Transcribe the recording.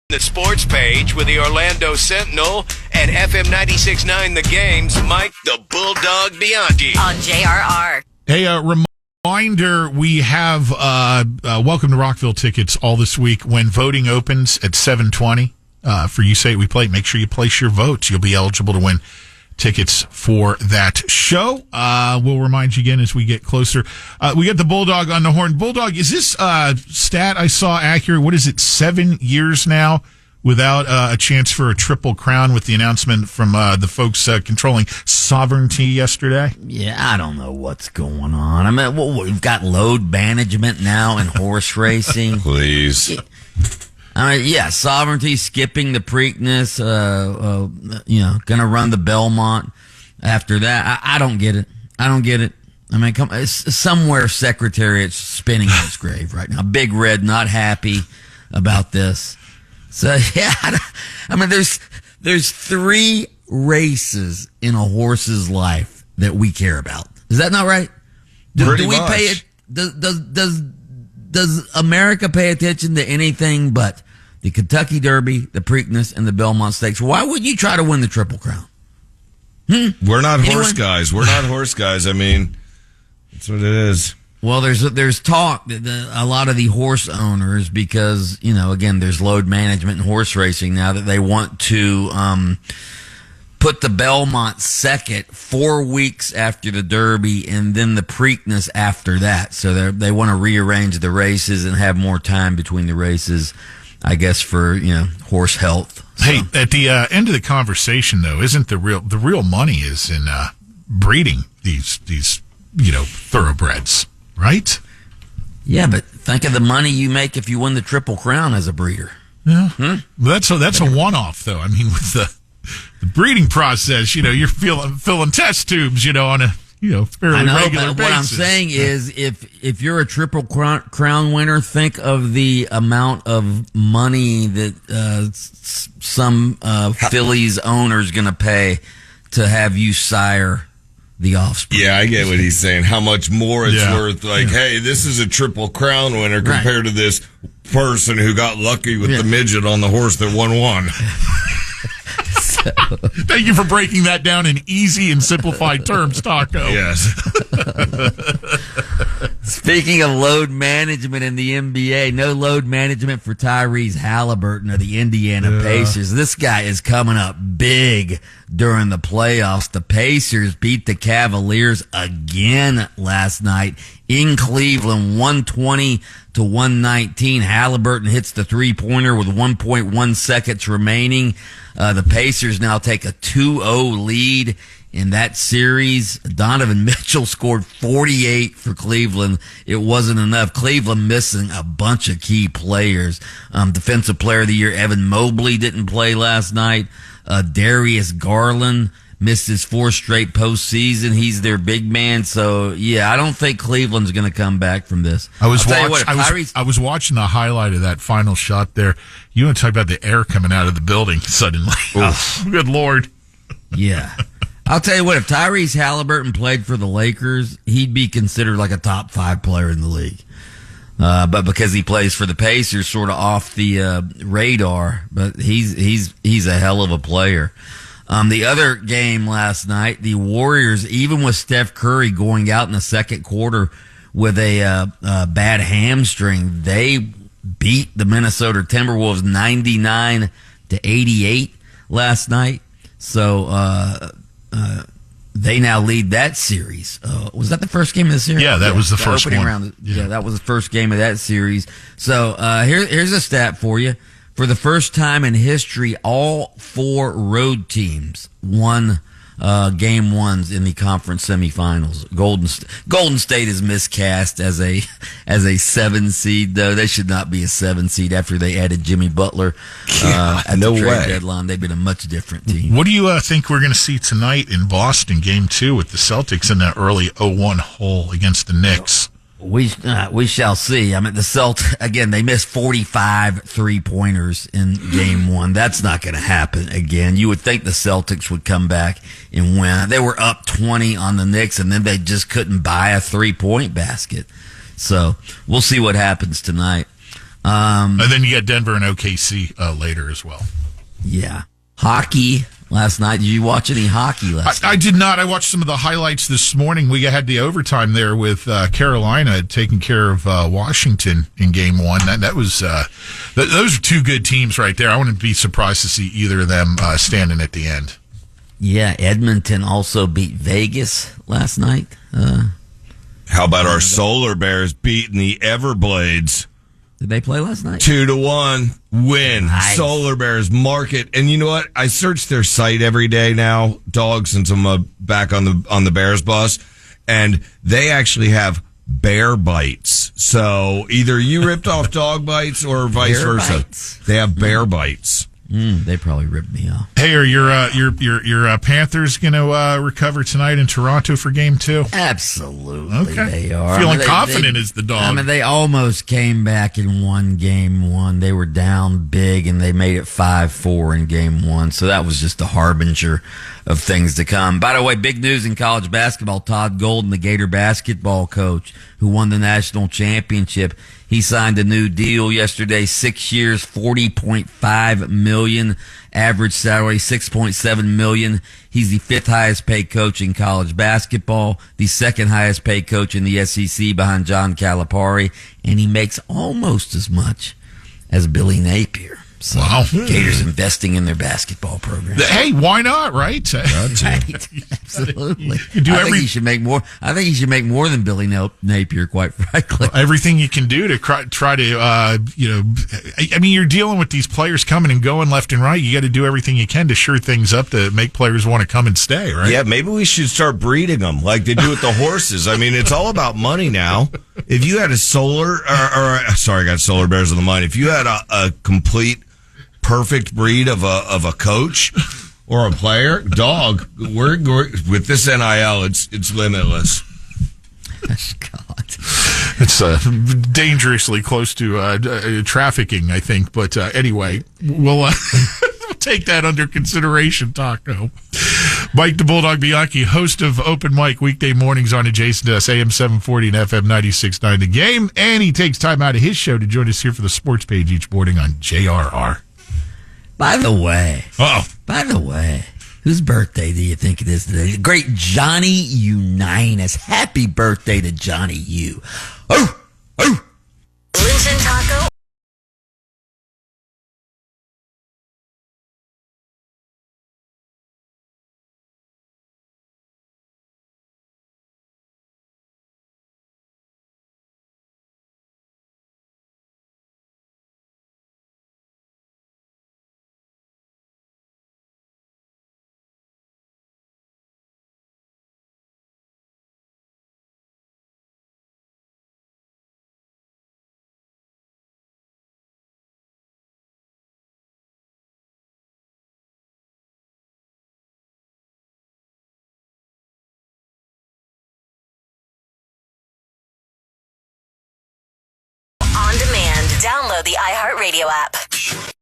The sports page with the Orlando Sentinel and FM 96.9 The Game's Mike the Bulldog Bianchi on JRR. Hey, reminder, we have Welcome to Rockville tickets all this week when voting opens at 7:20 for You Say It, We Play. Make sure you place your votes. You'll be eligible to win tickets for that show. We'll remind you again as we get closer. We got the Bulldog on the horn. Bulldog, is this stat I saw accurate? What is it, 7 years now without a chance for a triple crown with the announcement from the folks controlling sovereignty yesterday? Yeah, I don't know what's going on. I mean, we've got load management now in horse racing. Please. I mean, yeah, sovereignty, skipping the Preakness, going to run the Belmont after that. I don't get it. I mean, it's somewhere Secretariat's spinning in its grave right now. Big Red not happy about this. So, yeah, I mean, there's 3 races in a horse's life that we care about. Is that not right? Do we much. pay it? Does America pay attention to anything but the Kentucky Derby, the Preakness, and the Belmont Stakes? Why would you try to win the Triple Crown? We're not horse guys. I mean, that's what it is. Well, there's talk that a lot of the horse owners, because, again, there's load management in horse racing now, that they want to put the Belmont second 4 weeks after the Derby and then the Preakness after that. So they want to rearrange the races and have more time between the races, I guess, for, horse health. So. Hey, at the end of the conversation, though, isn't the real money is in breeding these thoroughbreds, right? Yeah, but think of the money you make if you win the Triple Crown as a breeder. Yeah, well, that's a one-off, though. I mean, with the breeding process, you're filling test tubes, on a fairly regular but basis. What I'm saying is, if you're a Triple Crown winner, think of the amount of money that some Phillies owner is going to pay to have you sire the offspring. Yeah, I get what he's saying. How much more it's worth. Hey, this is a Triple Crown winner compared to this person who got lucky with the midget on the horse that won one. Thank you for breaking that down in easy and simplified terms, Taco. Yes. Speaking of load management in the NBA, no load management for Tyrese Halliburton of the Indiana Pacers. This guy is coming up big during the playoffs. The Pacers beat the Cavaliers again last night in Cleveland, 120-119. Halliburton hits the three-pointer with 1.1 seconds remaining. The Pacers now take a 2-0 lead in that series. Donovan Mitchell scored 48 for Cleveland. It wasn't enough. Cleveland missing a bunch of key players. Defensive Player of the Year Evan Mobley didn't play last night. Darius Garland missed his 4th straight postseason. He's their big man. So, yeah, I don't think Cleveland's going to come back from this. I was watching the highlight of that final shot there. You want to talk about the air coming out of the building suddenly. Oh, good Lord. Yeah. I'll tell you what, if Tyrese Halliburton played for the Lakers, he'd be considered like a top 5 player in the league. But because he plays for the Pacers, sort of off the radar, but he's a hell of a player. The other game last night, the Warriors, even with Steph Curry going out in the second quarter with a bad hamstring, they beat the Minnesota Timberwolves 99-88 last night. So they now lead that series. Was that the first game of the series? Yeah, that was the first opening one. Round. Yeah, that was the first game of that series. So here's a stat for you. For the first time in history, all 4 road teams won game ones in the conference semifinals. Golden State is miscast as a 7 seed, though. They should not be a 7 seed after they added Jimmy Butler at the trade deadline. They've been a much different team. What do you think we're going to see tonight in Boston, Game 2, with the Celtics in that early 0-1 hole against the Knicks? We shall see. I mean, the Celtics, again, they missed 45 3-pointers in game 1. That's not going to happen again. You would think the Celtics would come back and win. They were up 20 on the Knicks, and then they just couldn't buy a 3-point basket. So we'll see what happens tonight. And then you got Denver and OKC later as well. Yeah. Hockey last night. Did you watch any hockey last night? I did not. I watched some of the highlights this morning. We had the overtime there with Carolina taking care of Washington in game one. That was those are two good teams right there. I wouldn't be surprised to see either of them standing at the end. Yeah, Edmonton also beat Vegas last night. How about our Solar Bears beating the Everblades? Did they play last night? 2-1 win. Nice. Solar Bears market. And you know what? I search their site every day now, dog, since I'm back on the Bears bus, and they actually have bear bites. So either you ripped off dog bites or vice Bear versa. bites. They have bear bites. They probably ripped me off. Hey, are your Panthers going to recover tonight in Toronto for game 2? Absolutely, Okay. they are. Feeling confident as the dog. I mean, they almost came back and won game 1. They were down big, and they made it 5-4 in game 1. So that was just a harbinger of things to come. By the way, big news in college basketball. Todd Golden, the Gator basketball coach who won the national championship, he signed a new deal yesterday, 6 years, $40.5 million, average salary, $6.7 million. He's the 5th highest paid coach in college basketball, the 2nd highest paid coach in the SEC behind John Calipari, and he makes almost as much as Billy Napier. So Wow. Gators investing in their basketball program. Hey, why not, right? Right. Absolutely. You do I think he should make more. I think he should make more than Billy Napier, quite frankly. Everything you can do to try to, I mean, you're dealing with these players coming and going left and right. You got to do everything you can to shore things up to make players want to come and stay, right? Yeah, maybe we should start breeding them like they do with the horses. I mean, it's all about money now. If you had a I got Solar Bears on the mind. If you had a complete perfect breed of a coach or a player, dog, we're with this NIL, it's limitless. God. It's dangerously close to trafficking, I think. But anyway, we'll take that under consideration, Taco. Mike the Bulldog Bianchi, host of Open Mic weekday mornings on adjacent to us, AM 740 and FM 96.9 The Game. And he takes time out of his show to join us here for the sports page each morning on JRR. By the Uh-oh. way, whose birthday do you think it is today? The great Johnny Unitas. Happy birthday to Johnny U. Oh, oh. Linton Taco. On demand. Download the iHeartRadio app.